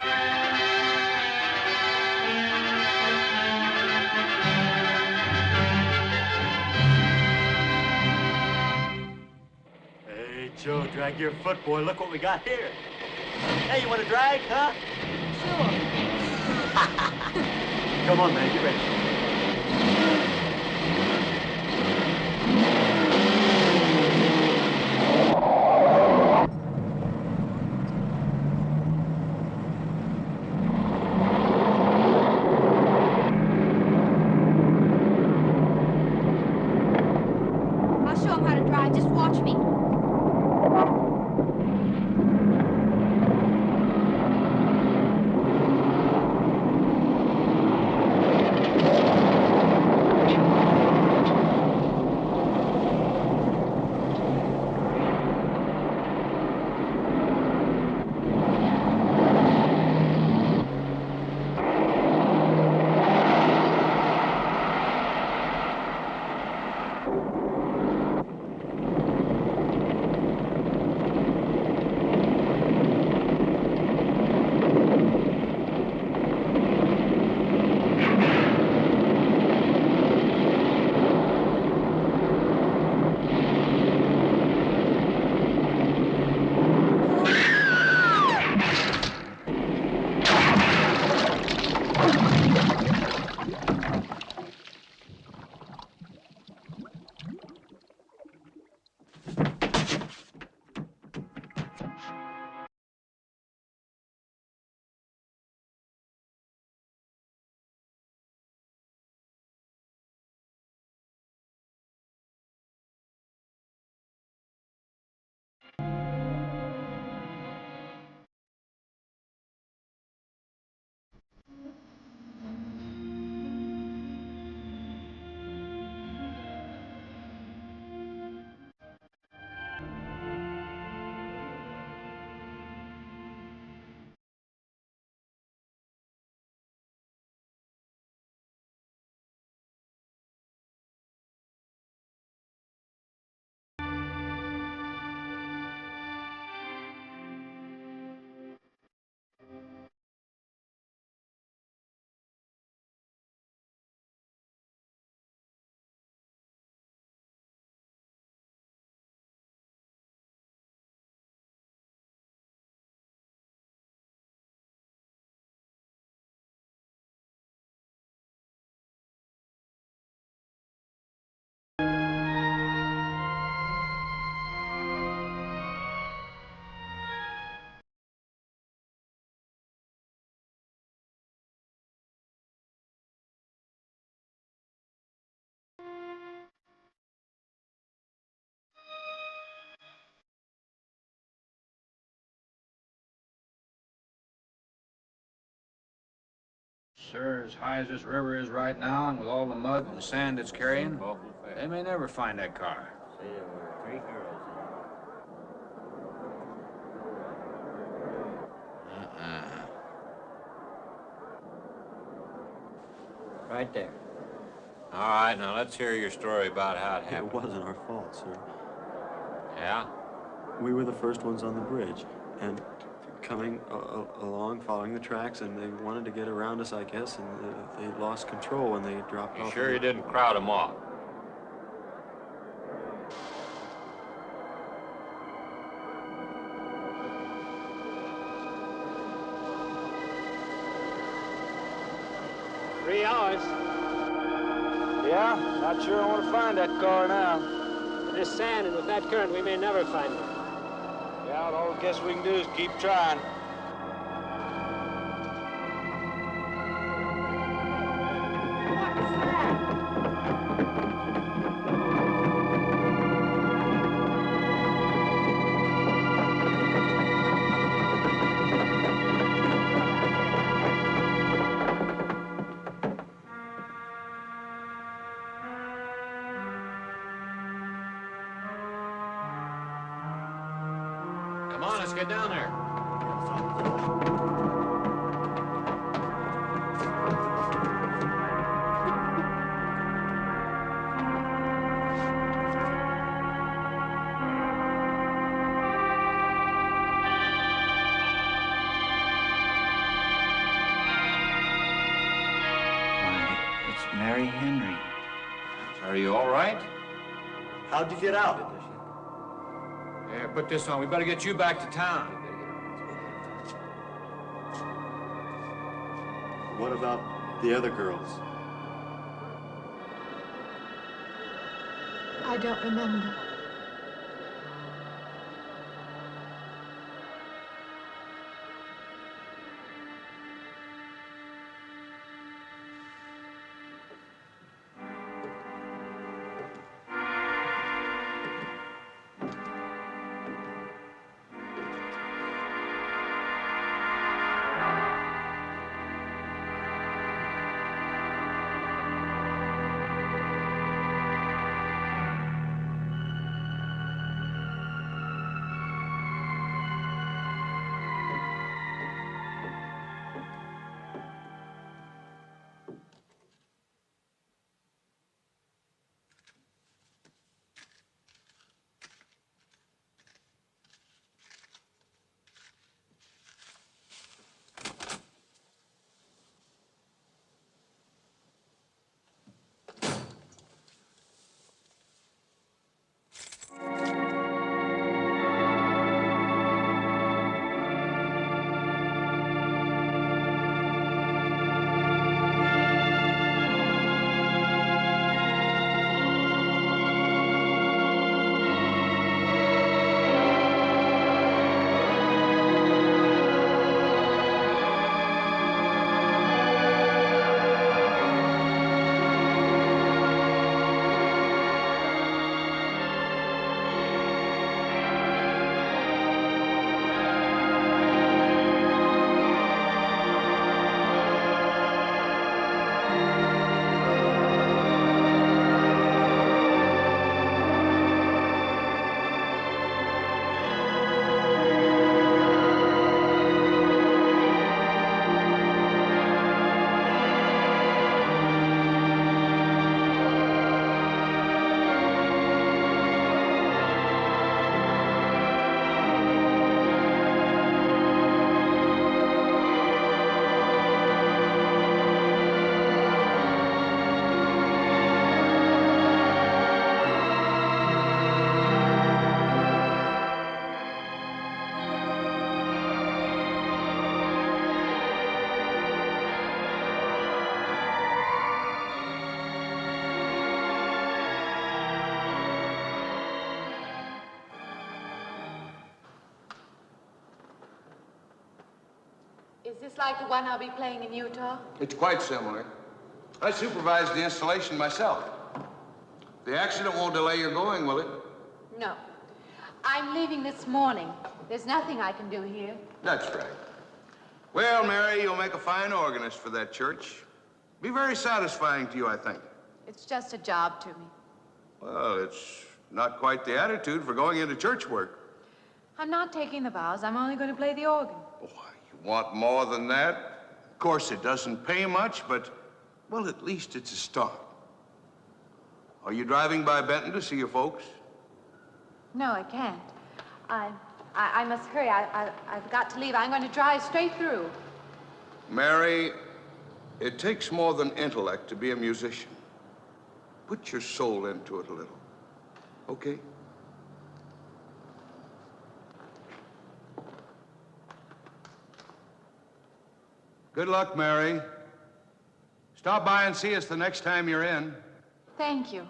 Hey, Joe, drag your foot, boy. Look what we got here. Hey, you want to drag, huh? Sure. Come on, man, get ready. I'll show him how to drive. Just watch me. Sir, as high as this river is right now, and with all the mud and sand it's carrying, they may never find that car. See, there were 3 girls. Right there. All right, now let's hear your story about how it happened. It wasn't our fault, sir. Yeah? We were the first ones on the bridge, and coming along, following the tracks, and they wanted to get around us, I guess, and they lost control when they dropped off. You sure you didn't crowd them off? Three hours. Yeah, not sure I want to find that car now. There's sand, and with that current, we may never find it. Yeah, all I guess we can do is keep trying. Come on, let's get down there. you all right? How'd you get out? Yeah, put this on. We better get you back to town. What about the other girls? I don't remember. Is this like the one I'll be playing in Utah? It's quite similar. I supervised the installation myself. The accident won't delay your going, will it? No. I'm leaving this morning. There's nothing I can do here. That's right. Well, Mary, you'll make a fine organist for that church. Be very satisfying to you, I think. It's just a job to me. Well, it's not quite the attitude for going into church work. I'm not taking the vows. I'm only going to play the organ. Boy, you want more than that? Of course, it doesn't pay much, but, well, at least it's a start. Are you driving by Benton to see your folks? No, I can't. I must hurry. I've got to leave. I'm going to drive straight through. Mary, it takes more than intellect to be a musician. Put your soul into it a little, okay? Good luck, Mary. Stop by and see us the next time you're in. Thank you.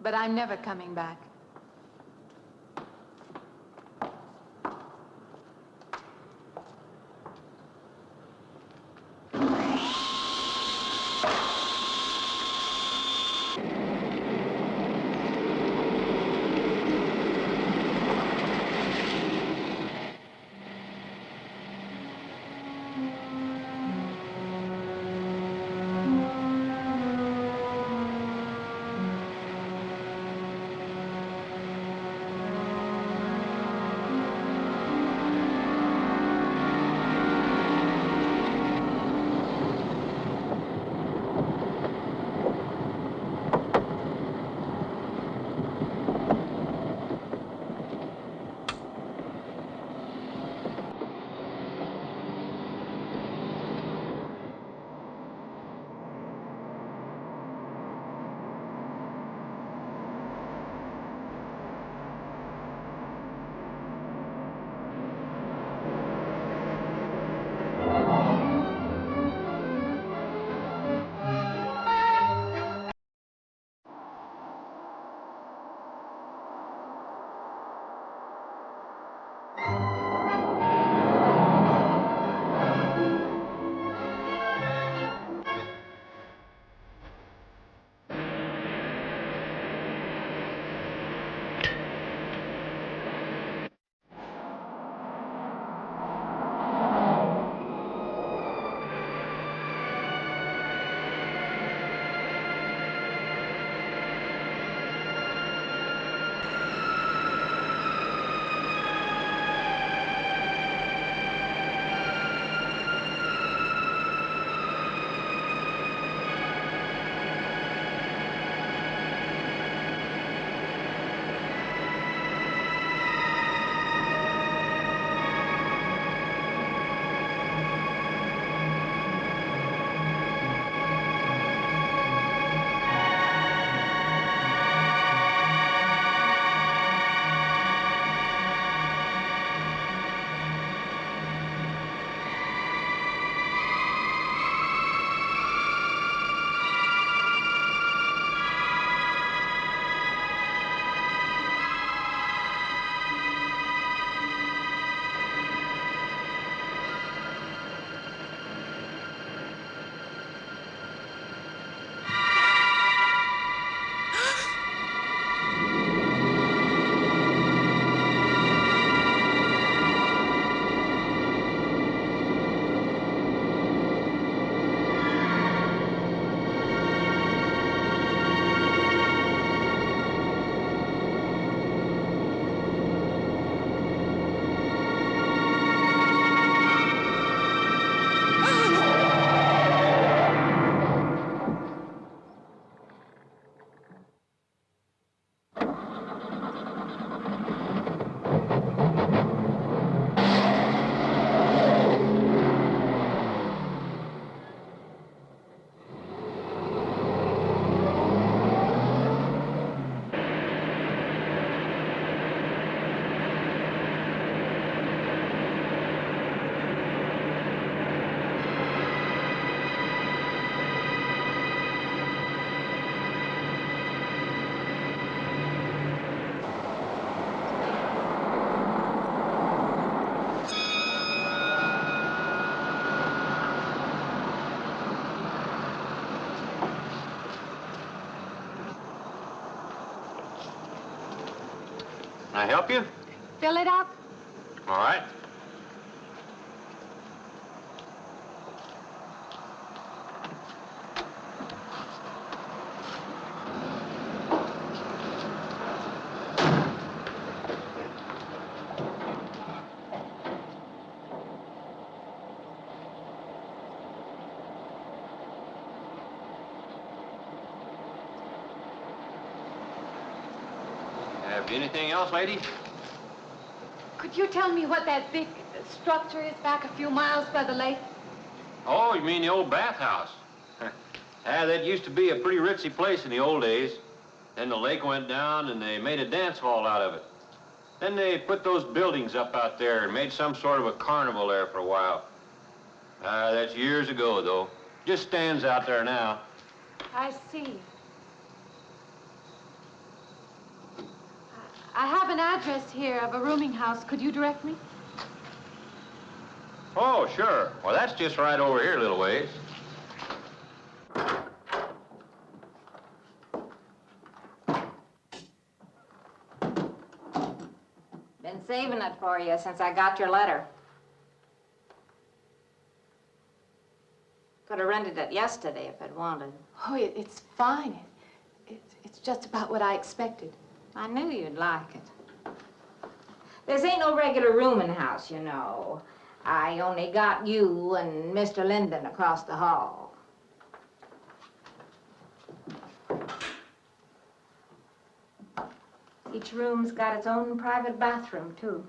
But I'm never coming back. I help you? Fill it up. All right. Anything else, lady? Could you tell me what that big structure is back a few miles by the lake? Oh, you mean the old bathhouse? That used to be a pretty ritzy place in the old days. Then the lake went down and they made a dance hall out of it. Then they put those buildings up out there and made some sort of a carnival there for a while. That's years ago, though. Just stands out there now. I see. I have an address here of a rooming house. Could you direct me? Oh, sure. Well, that's just right over here a little ways. Been saving it for you since I got your letter. Could have rented it yesterday if I'd wanted. Oh, it's fine. It's just about what I expected. I knew you'd like it. This ain't no regular rooming house, you know. I only got you and Mr. Linden across the hall. Each room's got its own private bathroom, too.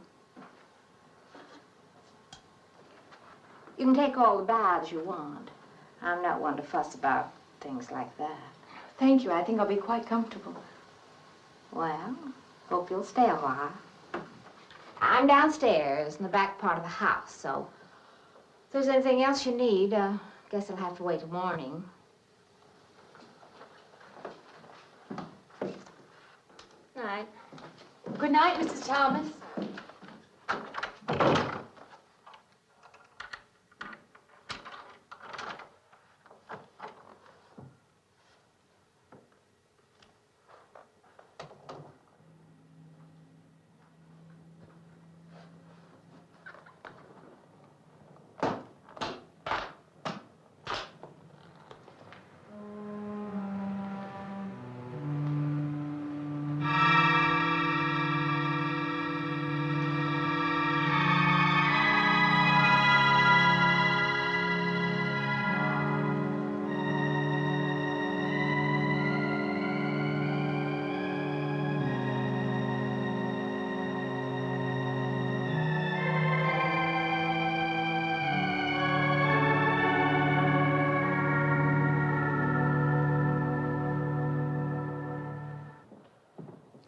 You can take all the baths you want. I'm not one to fuss about things like that. Thank you. I think I'll be quite comfortable. Well, hope you'll stay a while. I'm downstairs in the back part of the house, so if there's anything else you need, guess I'll have to wait till morning. Night. Good night, Mrs. Thomas.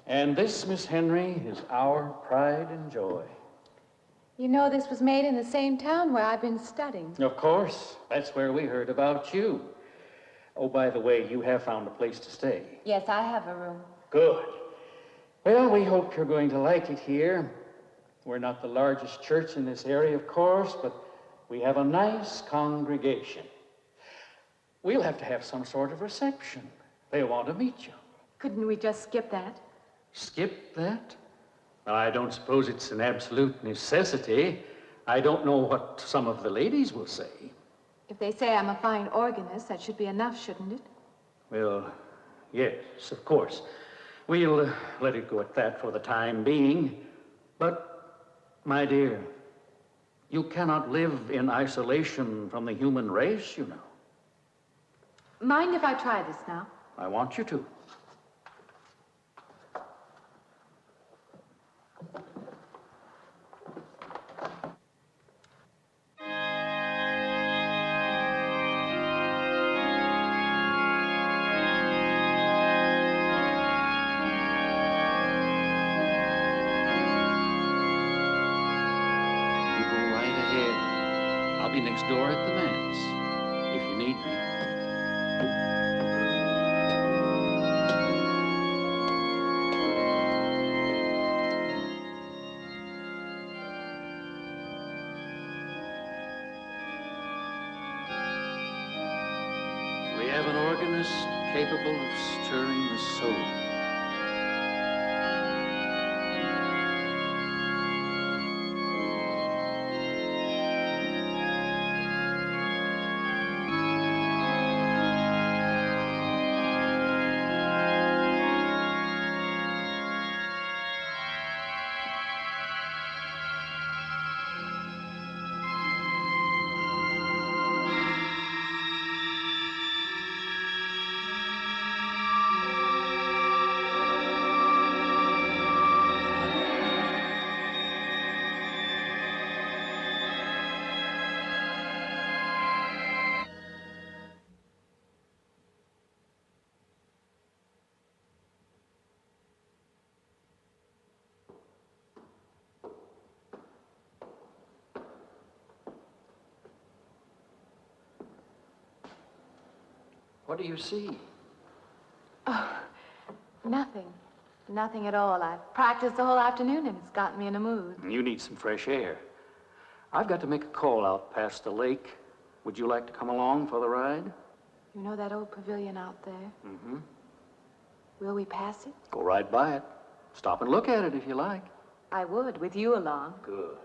And this, Miss Henry, is our pride and joy. You know, this was made in the same town where I've been studying. Of course. That's where we heard about you. Oh, by the way, you have found a place to stay. Yes, I have a room. Good. Well, we hope you're going to like it here. We're not the largest church in this area, of course, but we have a nice congregation. We'll have to have some sort of reception. They'll want to meet you. Couldn't we just skip that? Skip that? Well, I don't suppose it's an absolute necessity. I don't know what some of the ladies will say. If they say I'm a fine organist, that should be enough, shouldn't it? Well, yes, of course. We'll let it go at that for the time being. But, my dear, you cannot live in isolation from the human race, you know. Mind if I try this now? I want you to. Next door at the manse, if you need me. We have an organist capable of stirring the soul. What do you see? Oh, nothing. Nothing at all. I've practiced the whole afternoon and it's gotten me in a mood. You need some fresh air. I've got to make a call out past the lake. Would you like to come along for the ride? You know that old pavilion out there? Mm-hmm. Will we pass it? Go right by it. Stop and look at it if you like. I would, with you along. Good.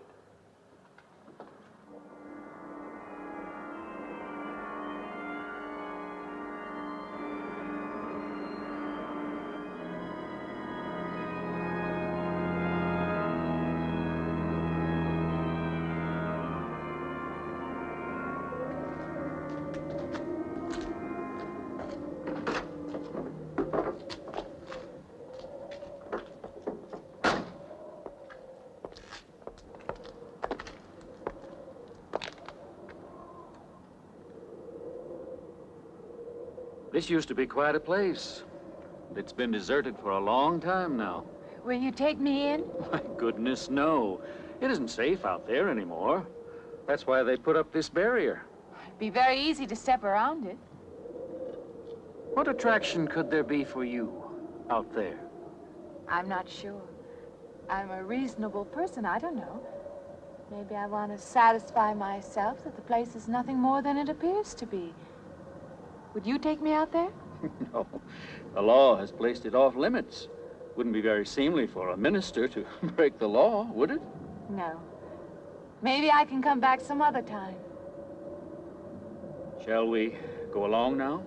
This used to be quite a place. It's been deserted for a long time now. Will you take me in? My goodness, no. It isn't safe out there anymore. That's why they put up this barrier. It'd be very easy to step around it. What attraction could there be for you out there? I'm not sure. I'm a reasonable person. I don't know. Maybe I want to satisfy myself that the place is nothing more than it appears to be. Would you take me out there? No. The law has placed it off limits. Wouldn't be very seemly for a minister to break the law, would it? No. Maybe I can come back some other time. Shall we go along now?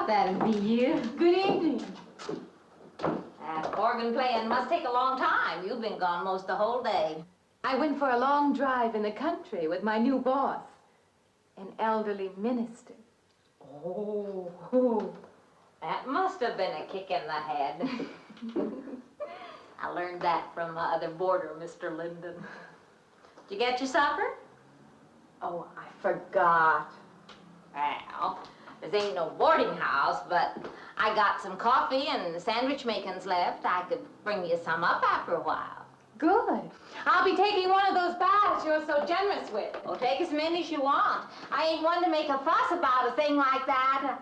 That'd be you. Good evening. That organ playing must take a long time. You've been gone most the whole day. I went for a long drive in the country with my new boss, an elderly minister. Oh, that must have been a kick in the head. I learned that from my other boarder, Mr. Linden. Did you get your supper? Oh, I forgot. Well, this ain't no boarding house, but I got some coffee and sandwich makings left. I could bring you some up after a while. Good. I'll be taking one of those baths you're so generous with. Well, take as many as you want. I ain't one to make a fuss about a thing like that.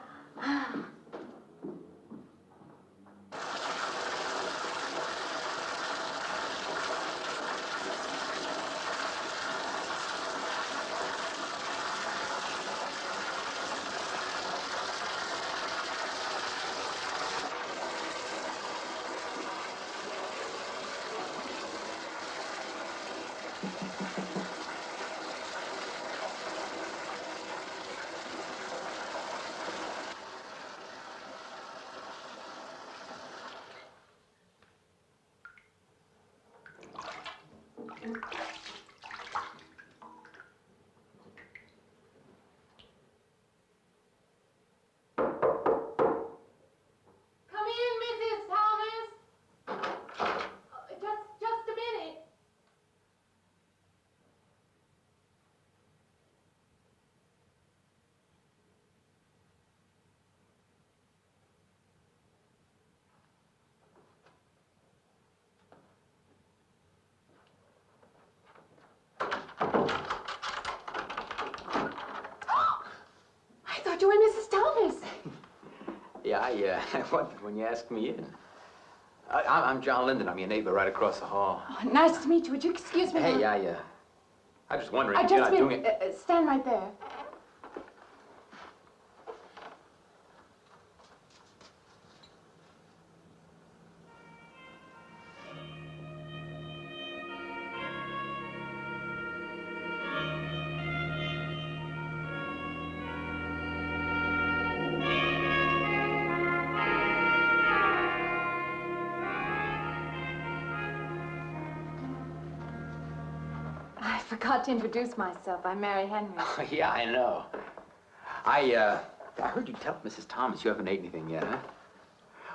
You and Mrs. Thomas. Yeah, I wondered when you asked me in. I'm John Linden. I'm your neighbor right across the hall. Oh, nice to meet you. Would you excuse me? Hey, I'm just wondering if you're not doing it. Stand right there. I forgot to introduce myself. I'm Mary Henry. Oh, yeah, I know. I heard you tell Mrs. Thomas you haven't ate anything yet, huh?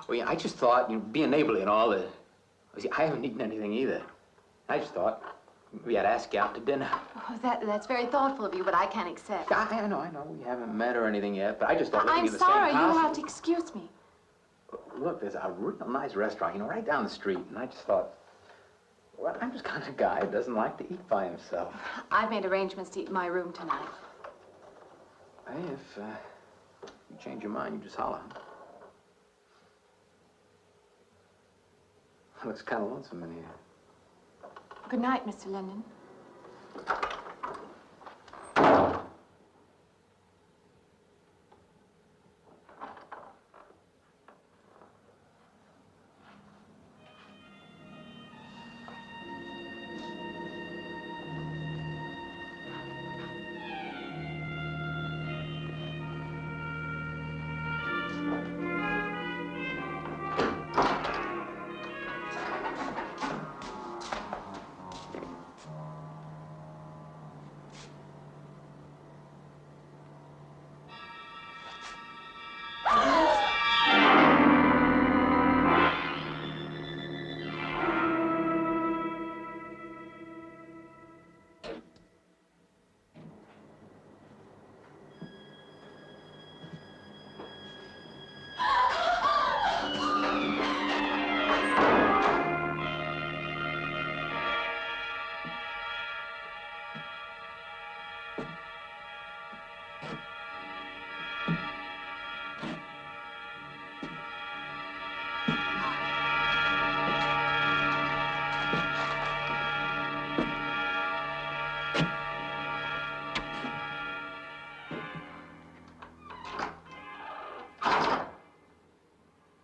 Well, yeah, I just thought, you know, being neighborly and all, see, I haven't eaten anything either. I just thought maybe I'd ask you out to dinner. Oh, that's very thoughtful of you, but I can't accept. I know. We haven't met or anything yet, but I just thought I'm in the sorry. same house. You'll have to excuse me. Look, there's a real nice restaurant, you know, right down the street, and I just thought, well, I'm just kind of a guy who doesn't like to eat by himself. I've made arrangements to eat in my room tonight. Hey, if you change your mind, you just holler. Looks kind of lonesome in here. Good night, Mr. Linden.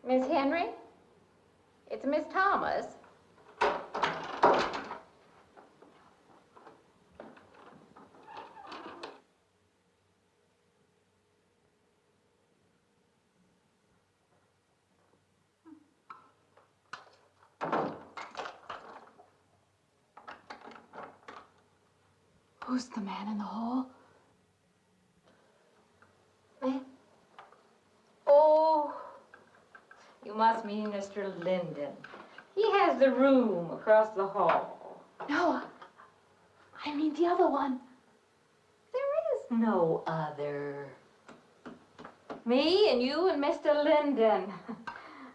Miss Henry? It's Miss Thomas. Who's the man in the hall? Oh, you must mean Mr. Linden. He has the room across the hall. No, I mean the other one. There is no other. Me and you and Mr. Linden.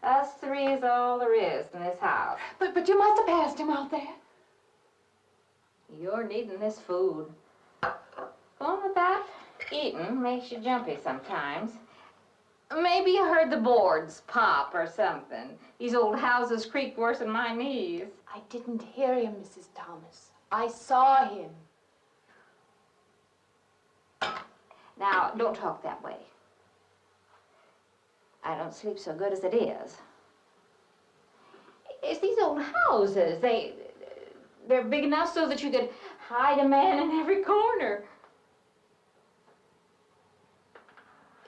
Us three is all there is in this house. But you must have passed him out there. You're needing this food. Going about eating makes you jumpy sometimes. Maybe you heard the boards pop or something. These old houses creak worse than my knees. I didn't hear him, Mrs. Thomas. I saw him. Now, don't talk that way. I don't sleep so good as it is. It's these old houses. They're big enough so that you could hide a man in every corner.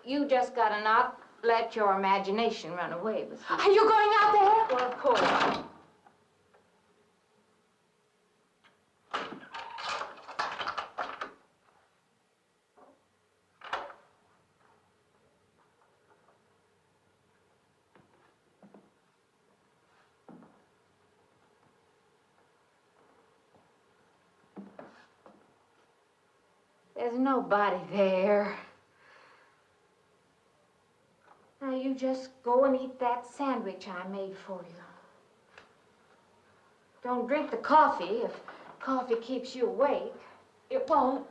You just gotta not let your imagination run away with you. Are you going out there? Well, of course. There's nobody there. Now you just go and eat that sandwich I made for you. Don't drink the coffee if coffee keeps you awake. It won't.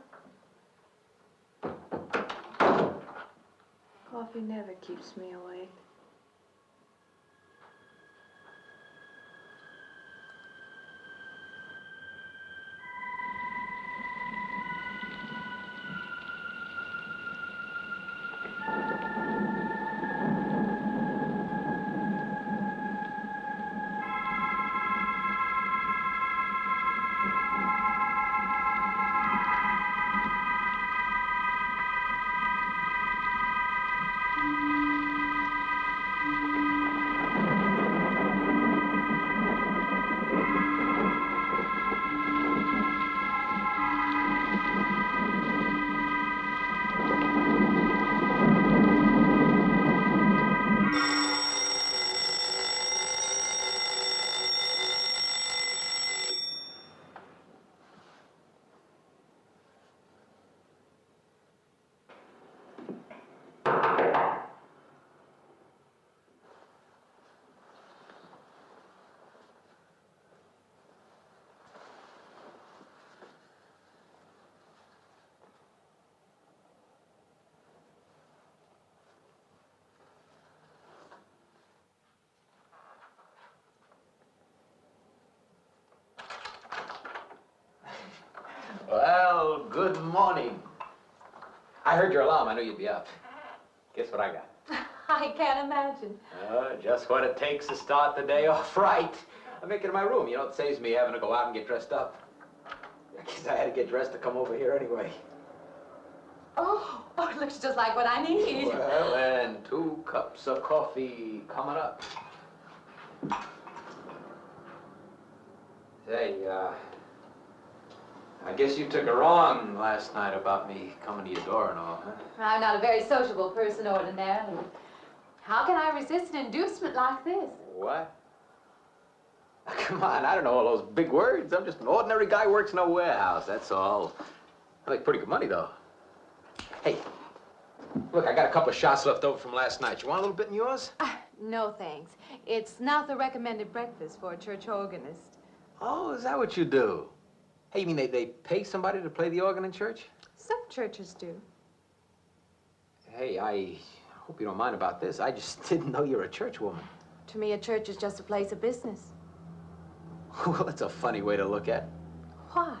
Coffee never keeps me awake. good morning. I heard your alarm. I knew you'd be up. Guess what I got? I can't imagine. Just what it takes to start the day off right. I make it in my room. You know, it saves me having to go out and get dressed up. I guess I had to get dressed to come over here anyway. Oh, it looks just like what I need. Well, then, 2 cups of coffee coming up. Say, I guess you took it wrong last night about me coming to your door and all, huh? I'm not a very sociable person ordinarily. How can I resist an inducement like this? What? Come on, I don't know all those big words. I'm just an ordinary guy who works in a warehouse, that's all. I make pretty good money, though. Hey, look, I got a couple of shots left over from last night. You want a little bit in yours? No, thanks. It's not the recommended breakfast for a church organist. Oh, is that what you do? Hey, you mean they pay somebody to play the organ in church? Some churches do. Hey, I hope you don't mind about this. I just didn't know you're a church woman. To me, a church is just a place of business. Well, that's a funny way to look at it. Why?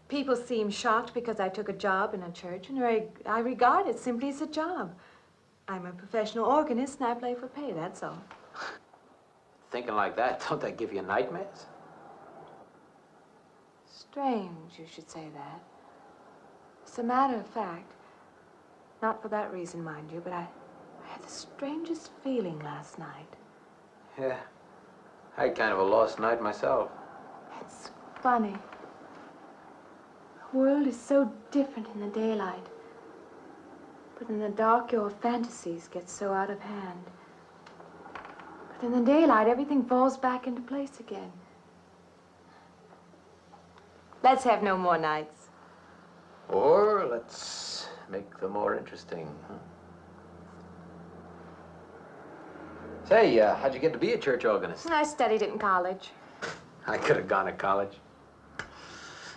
People seem shocked because I took a job in a church, and I regard it simply as a job. I'm a professional organist, and I play for pay, that's all. Thinking like that, don't that give you nightmares? Strange you should say that. As a matter of fact, not for that reason, mind you, but I had the strangest feeling last night. Yeah, I had kind of a lost night myself. It's funny. The world is so different in the daylight. But in the dark, your fantasies get so out of hand. But in the daylight, everything falls back into place again. Let's have no more nights. Or let's make them more interesting, huh? Say, how'd you get to be a church organist? I studied it in college. I could have gone to college.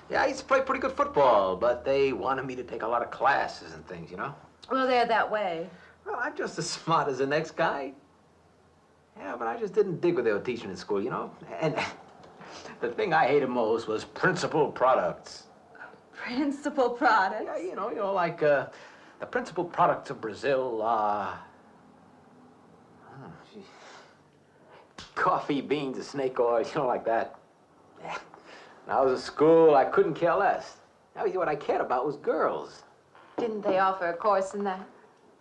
Yeah, I used to play pretty good football, but they wanted me to take a lot of classes and things, you know? Well, they're that way. Well, I'm just as smart as the next guy. Yeah, but I just didn't dig what they were teaching in school, you know? And the thing I hated most was principal products. Principal products? Yeah, you know, like the principal products of Brazil are... coffee, beans, and snake oil, you know, like that. Yeah. When I was at school, I couldn't care less. Now, what I cared about was girls. Didn't they offer a course in that?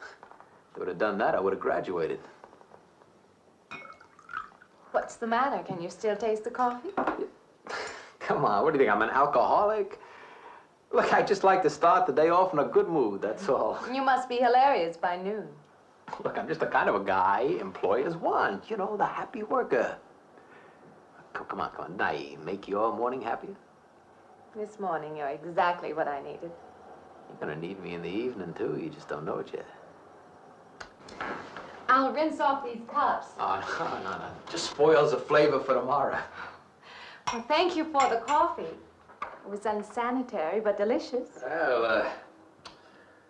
If they would have done that, I would have graduated. What's the matter? Can you still taste the coffee? Come on, what do you think, I'm an alcoholic? Look, I just like to start the day off in a good mood, that's all. You must be hilarious by noon. Look, I'm just the kind of a guy employers want, you know, the happy worker. Come on, Did I make your morning happier? This morning, you're exactly what I needed. You're gonna need me in the evening, too. You just don't know it yet. I'll rinse off these cups. Oh, no. Just spoils the flavor for tomorrow. Well, thank you for the coffee. It was unsanitary, but delicious. Well,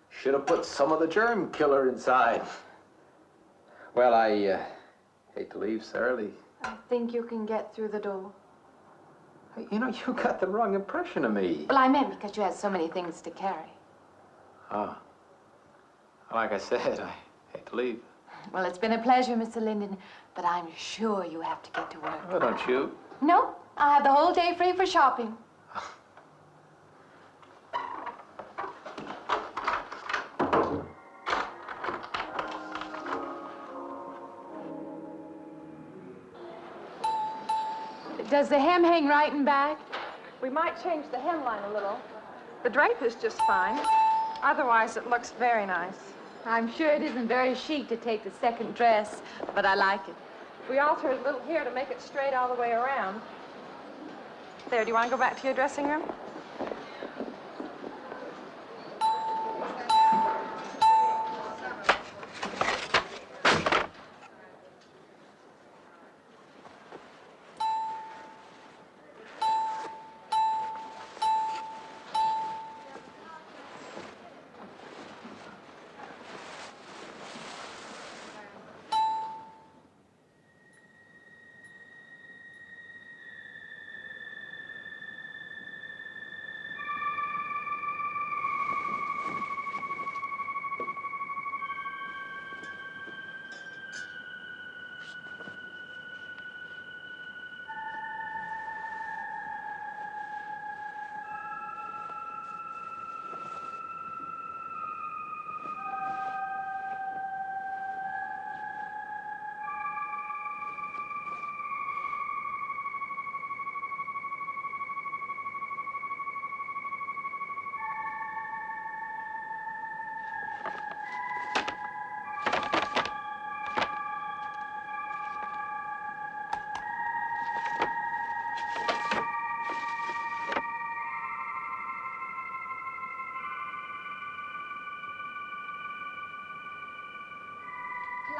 should have put some of the germ killer inside. Well, I hate to leave so early. I think you can get through the door. You know, you got the wrong impression of me. Well, I meant because you had so many things to carry. Oh. Like I said, I hate to leave. Well, it's been a pleasure, Mr. Linden, but I'm sure you have to get to work. Oh, don't you? No, I'll have the whole day free for shopping. Does the hem hang right and back? We might change the hemline a little. The drape is just fine. Otherwise, it looks very nice. I'm sure it isn't very chic to take the second dress, but I like it. We alter a little here to make it straight all the way around. There, do you want to go back to your dressing room?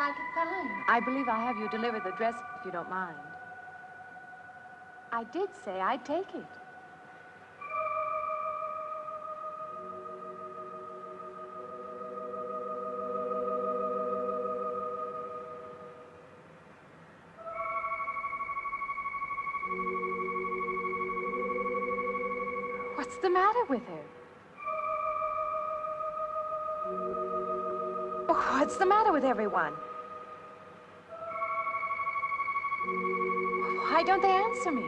like it fine. I believe I have you deliver the dress if you don't mind. I did say I'd take it. What's the matter with her? What's the matter with everyone? Why don't they answer me?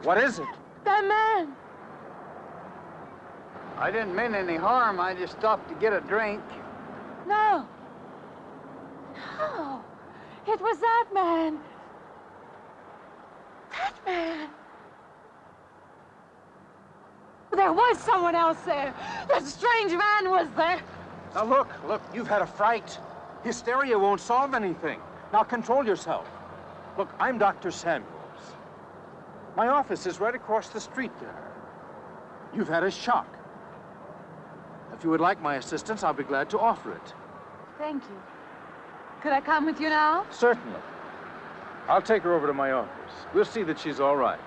What is it? That man. I didn't mean any harm. I just stopped to get a drink. No. No. It was that man. That man. There was someone else there. That strange man was there. Now look, you've had a fright. Hysteria won't solve anything. Now control yourself. Look, I'm Dr. Samuels. My office is right across the street there. You've had a shock. If you would like my assistance, I'll be glad to offer it. Thank you. Could I come with you now? Certainly. I'll take her over to my office. We'll see that she's all right.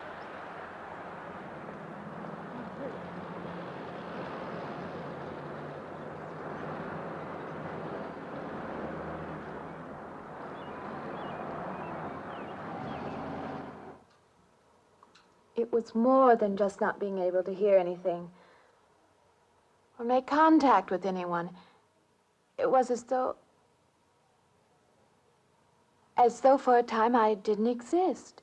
It was more than just not being able to hear anything or make contact with anyone. It was as though for a time I didn't exist.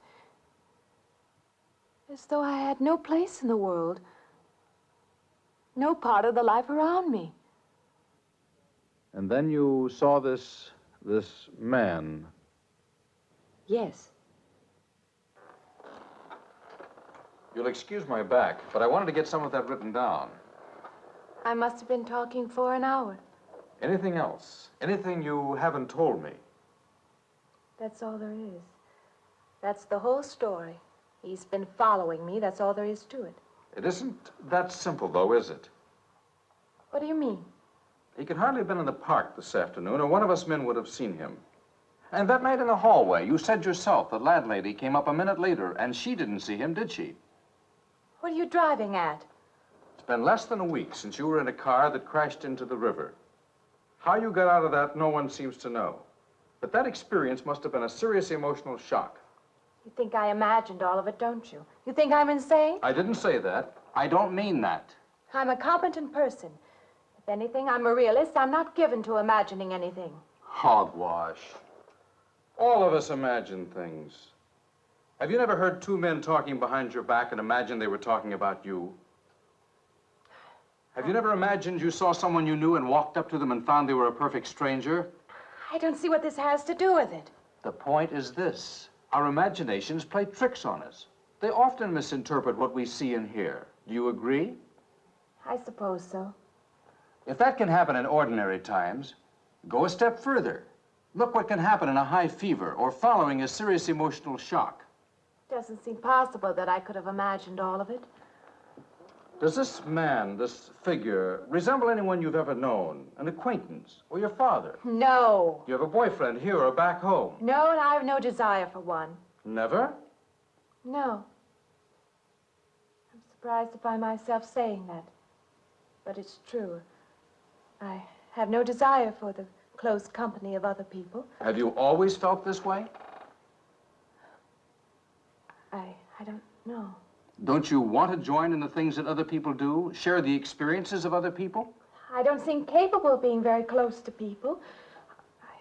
As though I had no place in the world, no part of the life around me. And then you saw this man. Yes. You'll excuse my back, but I wanted to get some of that written down. I must have been talking for an hour. Anything else? Anything you haven't told me? That's all there is. That's the whole story. He's been following me. That's all there is to it. It isn't that simple, though, is it? What do you mean? He could hardly have been in the park this afternoon, or one of us men would have seen him. And that night in the hallway, you said yourself the landlady came up a minute later, and she didn't see him, did she? What are you driving at? It's been less than a week since you were in a car that crashed into the river. How you got out of that, no one seems to know. But that experience must have been a serious emotional shock. You think I imagined all of it, don't you? You think I'm insane? I didn't say that. I don't mean that. I'm a competent person. If anything, I'm a realist. I'm not given to imagining anything. Hogwash. All of us imagine things. Have you never heard two men talking behind your back and imagined they were talking about you? Have you never imagined you saw someone you knew and walked up to them and found they were a perfect stranger? I don't see what this has to do with it. The point is this. Our imaginations play tricks on us. They often misinterpret what we see and hear. Do you agree? I suppose so. If that can happen in ordinary times, go a step further. Look what can happen in a high fever or following a serious emotional shock. Doesn't seem possible that I could have imagined all of it. Does this man, this figure, resemble anyone you've ever known? An acquaintance? Or your father? No. You have a boyfriend here or back home? No, and I have no desire for one. Never? No. I'm surprised to find myself saying that. But it's true. I have no desire for the close company of other people. Have you always felt this way? I don't know. Don't you want to join in the things that other people do? Share the experiences of other people? I don't seem capable of being very close to people.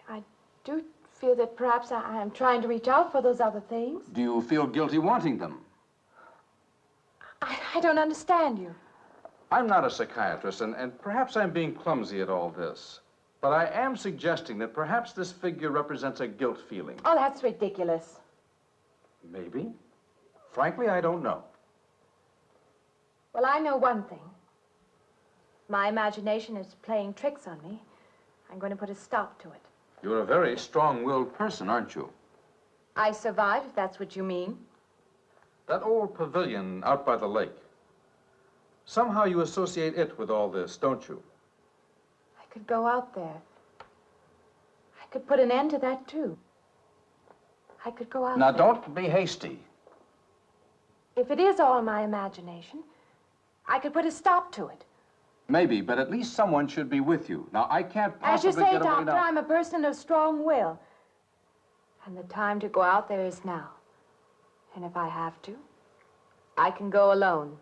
I do feel that perhaps I am trying to reach out for those other things. Do you feel guilty wanting them? I don't understand you. I'm not a psychiatrist, and perhaps I'm being clumsy at all this. But I am suggesting that perhaps this figure represents a guilt feeling. Oh, that's ridiculous. Maybe. Frankly, I don't know. Well, I know one thing. My imagination is playing tricks on me. I'm going to put a stop to it. You're a very strong-willed person, aren't you? I survived, if that's what you mean. That old pavilion out by the lake. Somehow you associate it with all this, don't you? I could go out there. I could put an end to that, too. I could go out Now, there. don't be hasty. If it is all my imagination, I could put a stop to it. Maybe, but at least someone should be with you. Now, I can't As you possibly say, get away Doctor, now. I'm a person of strong will. And the time to go out there is now. And if I have to, I can go alone.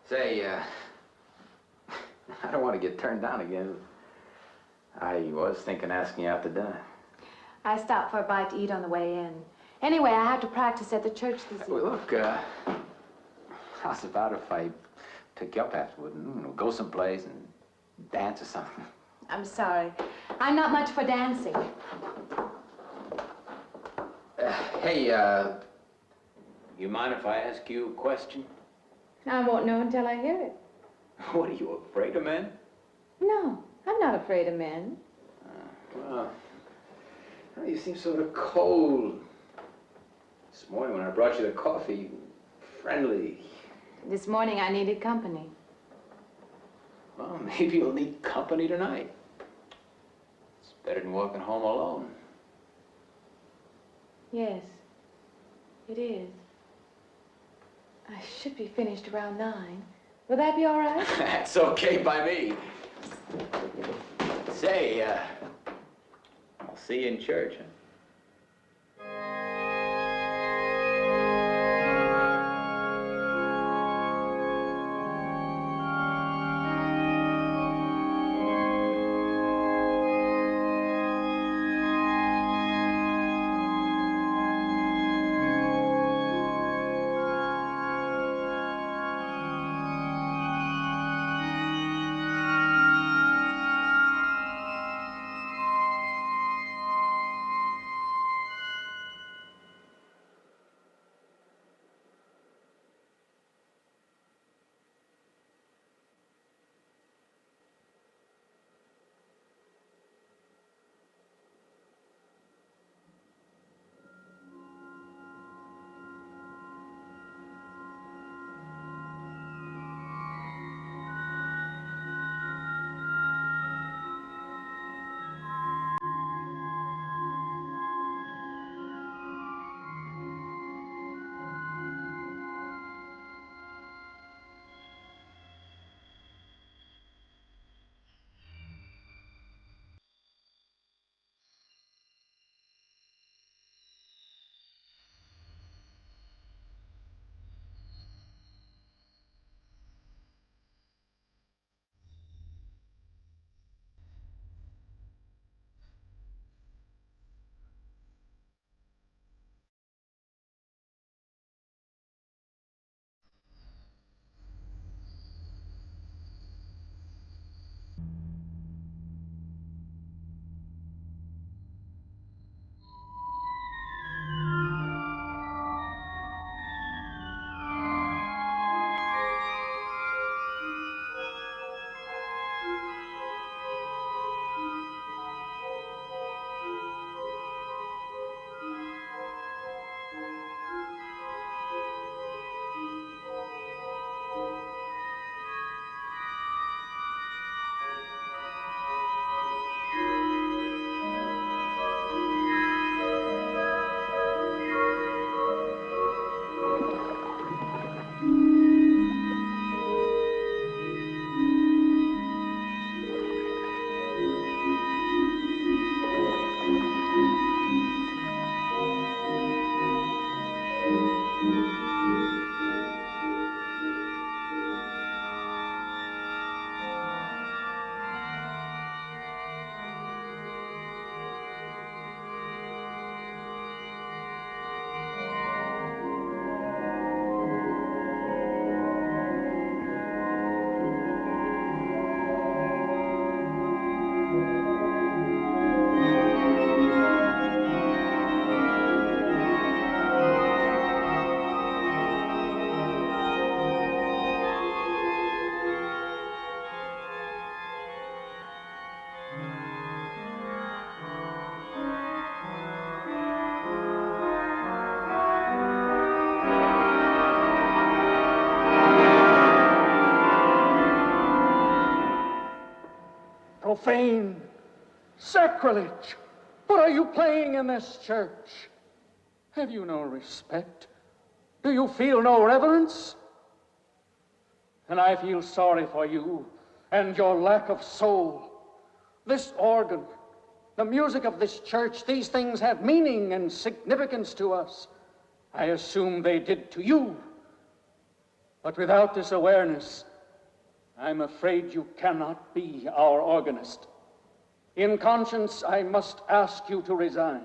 Say, I don't want to get turned down again. I was thinking asking you out to dinner. I stopped for a bite to eat on the way in. Anyway, I have to practice at the church this evening. Well, look, how's about if I took you up afterward and go someplace and dance or something? I'm sorry. I'm not much for dancing. Hey, you mind if I ask you a question? I won't know until I hear it. What, are you afraid of men? No, I'm not afraid of men. Well, you seem sort of cold. This morning when I brought you the coffee, friendly. This morning I needed company. Well, maybe you'll need company tonight. It's better than walking home alone. Yes, it is. I should be finished around 9. Will that be all right? That's okay by me. Say, I'll see you in church, huh? Profane, sacrilege. What are you playing in this church? Have you no respect? Do you feel no reverence? And I feel sorry for you and your lack of soul. This organ, the music of this church, these things have meaning and significance to us. I assume they did to you. But without this awareness, I'm afraid you cannot be our organist. In conscience, I must ask you to resign.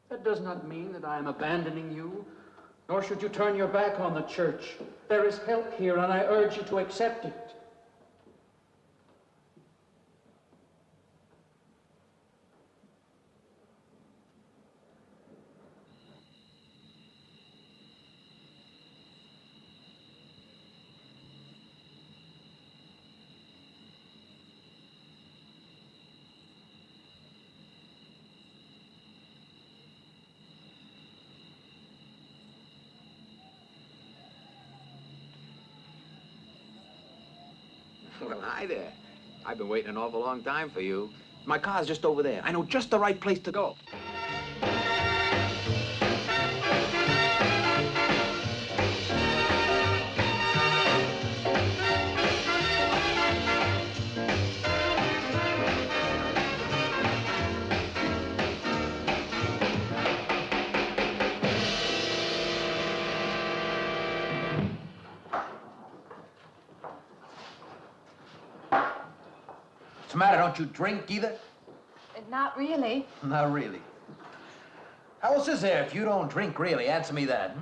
That does not mean that I am abandoning you, nor should you turn your back on the church. There is help here, and I urge you to accept it. Well, hi there. I've been waiting an awful long time for you. My car's just over there. I know just the right place to go. What's the matter? Don't you drink either? Not really. Not really. How else is there if you don't drink really? Answer me that.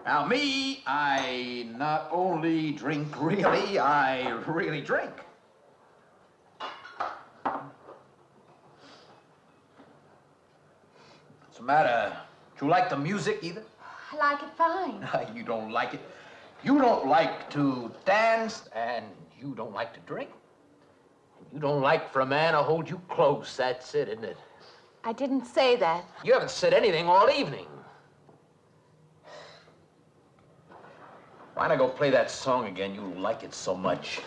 Now, me, I not only drink really, I really drink. What's the matter? Do you like the music either? I like it fine. You don't like it. You don't like to dance, and you don't like to drink. You don't like for a man to hold you close. That's it, isn't it? I didn't say that. You haven't said anything all evening. Why not go play that song again? You like it so much.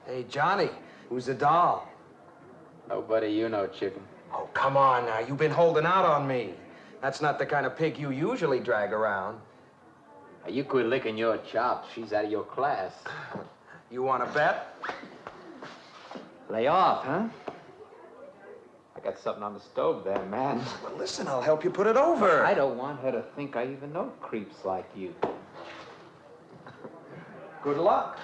Hey, Johnny, who's the doll? Nobody you know, chicken. Oh, come on now. You've been holding out on me. That's not the kind of pig you usually drag around. You quit licking your chops. She's out of your class. You want to bet? Lay off, huh? I got something on the stove there, man. Well, listen, I'll help you put it over. I don't want her to think I even know creeps like you. Good luck.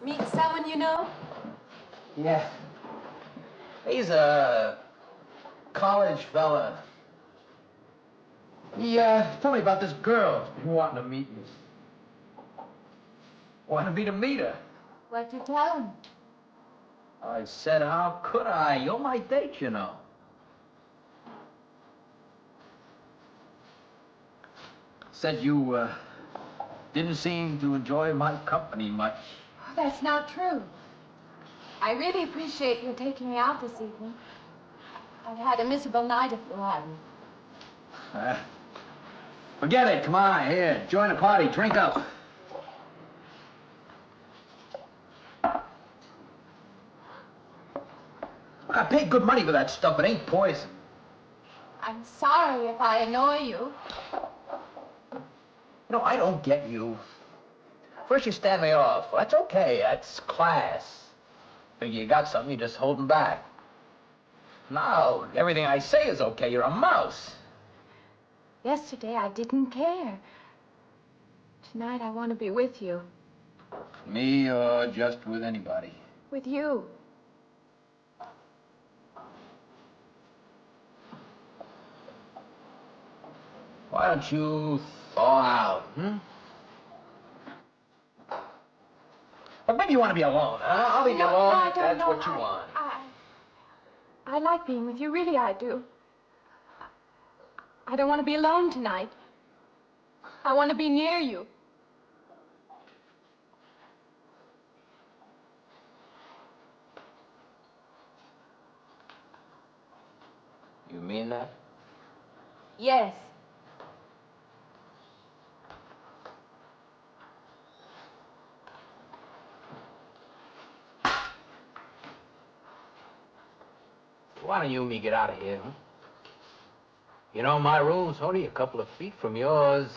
Meet someone you know? Yeah. He's a college fella. He told me about this girl wanting to meet me. Wanted me to meet her. What'd you tell him? I said, how could I? You're my date, you know. Said you didn't seem to enjoy my company much. Oh, that's not true. I really appreciate you taking me out this evening. I've had a miserable night if you haven't. Forget it. Come on, here. Join the party. Drink up. Look, I paid good money for that stuff. It ain't poison. I'm sorry if I annoy you. You know, I don't get you. First you stand me off. Well, that's okay. That's class. Figure you got something, you just holding back. Now, everything I say is okay. You're a mouse. Yesterday, I didn't care. Tonight, I want to be with you. Me or just with anybody? With you. Why don't you thaw out, Well, maybe you want to be alone, huh? I'll leave you alone No, I if don't that's know. what you want. I like being with you, really I do. I don't want to be alone tonight. I want to be near you. You mean that? Yes. Why don't you and me get out of here, huh? You know, my room's only a couple of feet from yours.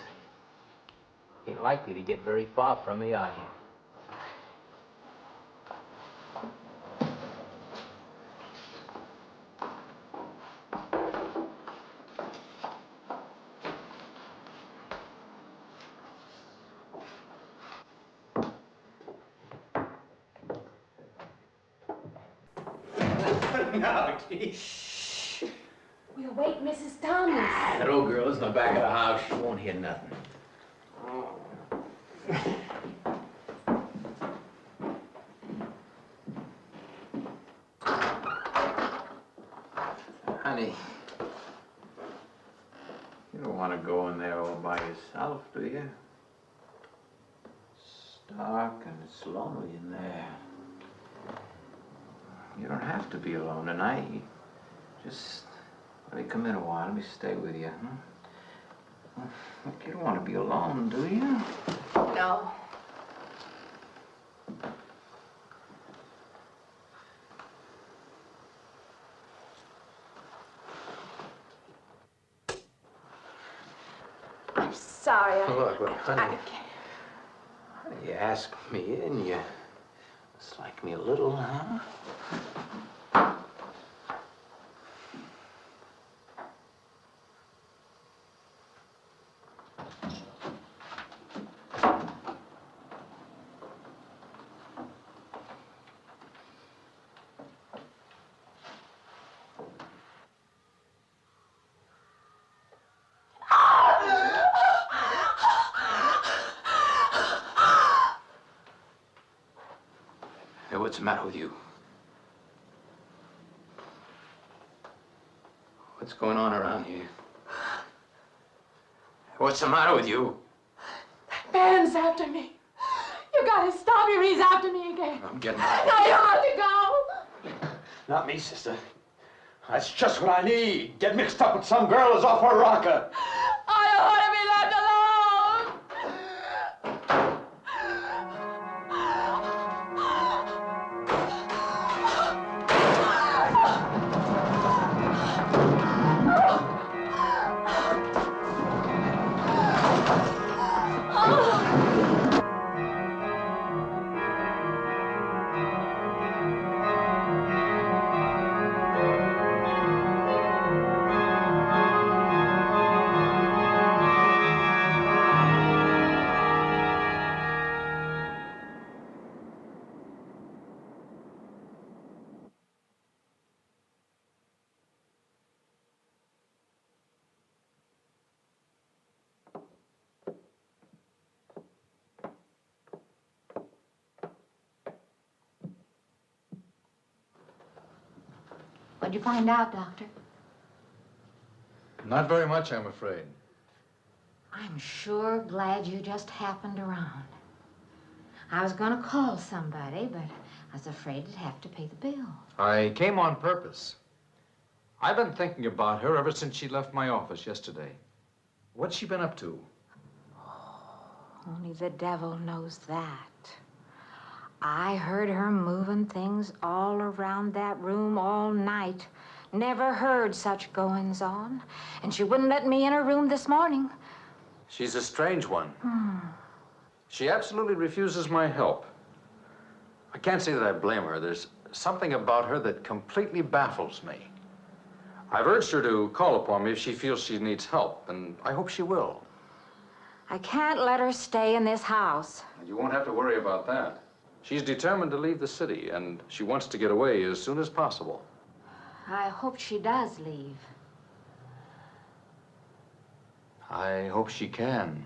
Ain't likely to get very far from me, are you? No, shh. We'll wake Mrs. Thomas. That old girl is in the back of the house. She won't hear nothing. Honey, you don't want to go in there all by yourself, do you? It's dark and it's lonely in there. You don't have to be alone tonight. Just let me come in a while. Let me stay with you, huh? Look, you don't want to be alone, do you? No. I'm sorry. Look, honey. Honey, you asked me in, you dislike me a little, huh? Hey, what's the matter with you? What's going on around here? What's the matter with you? Ben's after me. You gotta stop him. He's after me again. I'm getting out. No, you have to go. Not me, sister. That's just what I need. Get mixed up with some girl who's off her rocker. I don't want to be left alone. What'd you find out, Doctor? Not very much, I'm afraid. I'm sure glad you just happened around. I was gonna call somebody, but I was afraid I'd have to pay the bill. I came on purpose. I've been thinking about her ever since she left my office yesterday. What's she been up to? Only the devil knows that. I heard her moving things all around that room all night. Never heard such goings on. And she wouldn't let me in her room this morning. She's a strange one. She absolutely refuses my help. I can't say that I blame her. There's something about her that completely baffles me. I've urged her to call upon me if she feels she needs help, and I hope she will. I can't let her stay in this house. You won't have to worry about that. She's determined to leave the city, and she wants to get away as soon as possible. I hope she does leave. I hope she can.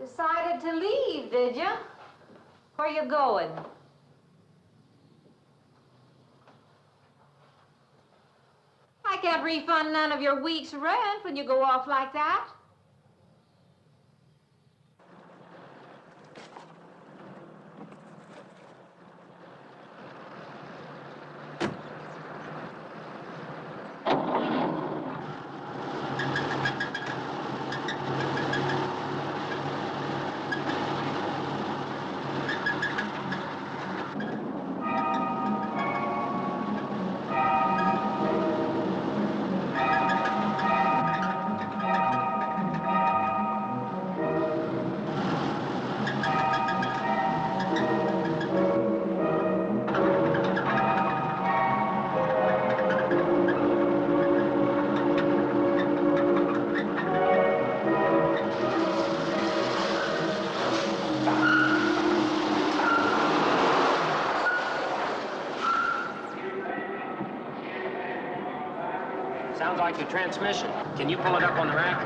Decided to leave, did you? Where you going? I can't refund none of your week's rent when you go off like that. Sounds like the transmission. Can you pull it up on the rack?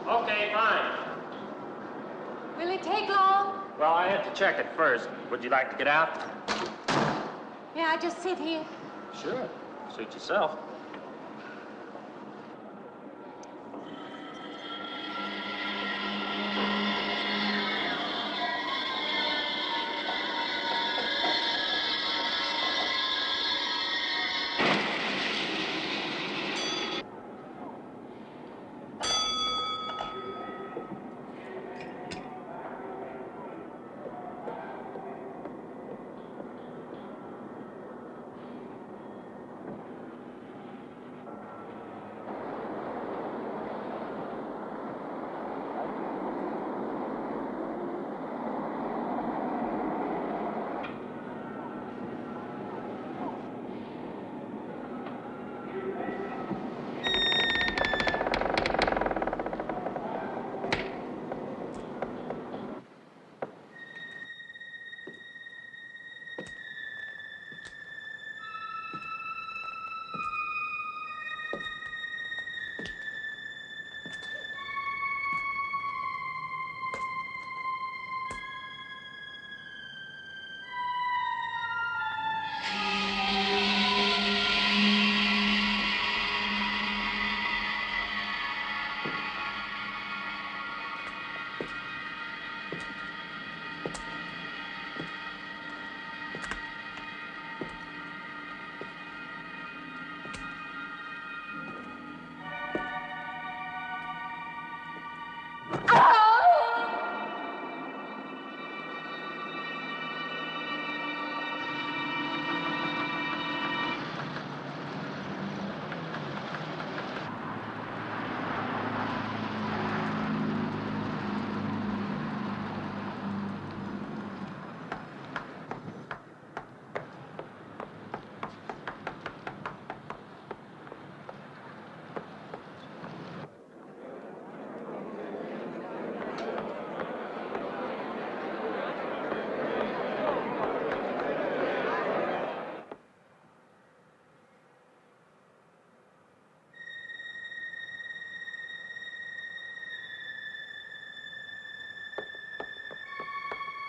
Okay, fine. Will it take long? Well, I have to check it first. Would you like to get out? May I just sit here? Sure. Suit yourself.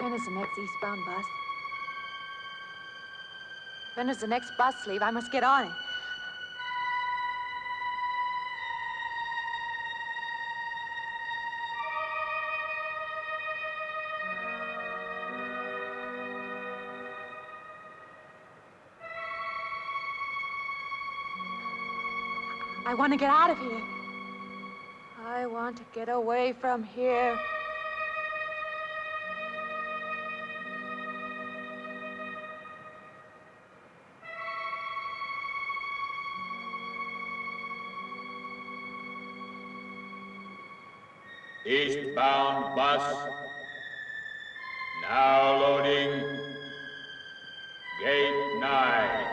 When is the next eastbound bus? When does the next bus leave? I must get on it. I want to get out of here. I want to get away from here. Eastbound bus, now loading, gate 9.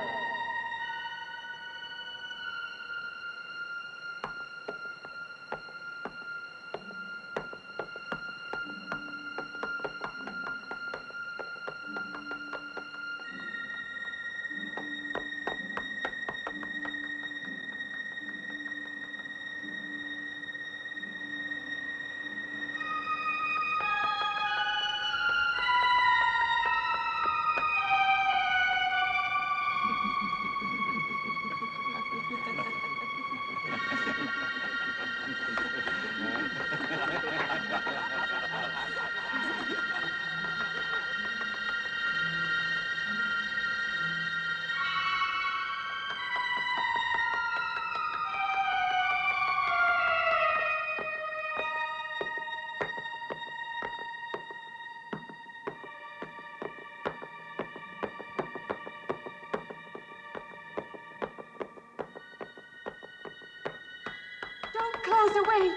Walter, wait.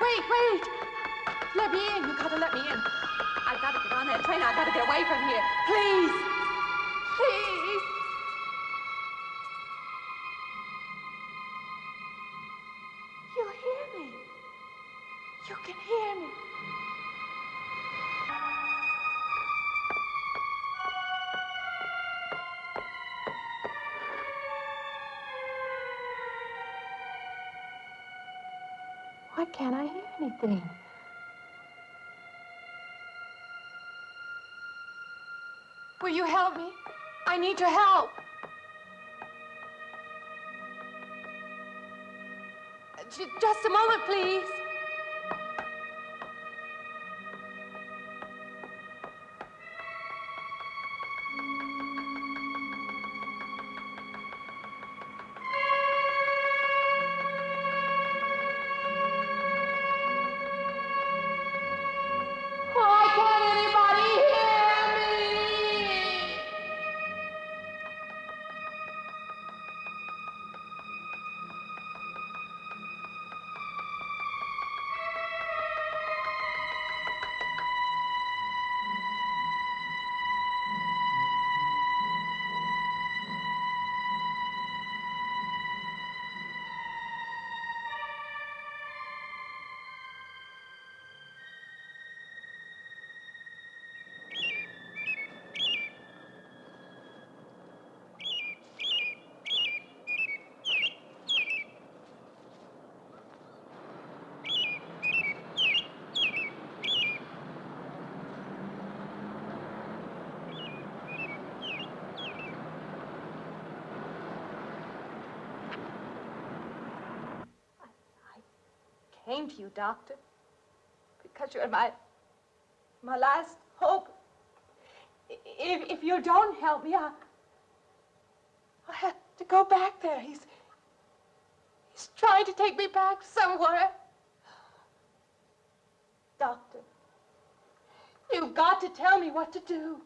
Wait. Let me in. You gotta let me in. I gotta get on that train. I gotta get away from here. Please. Please. You hear me. You can hear me. Why can't I hear anything? Will you help me? I need your help. Just a moment, please. Why can't anybody hear me? I came to you, Doctor, because you're my last hope. If you don't help me, I have to go back there. He's trying to take me back somewhere. Doctor, you've got to tell me what to do.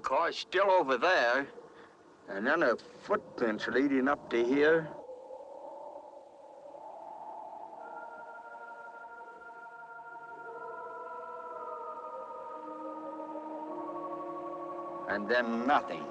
car's still over there. And then a footprints leading up to here. And then nothing.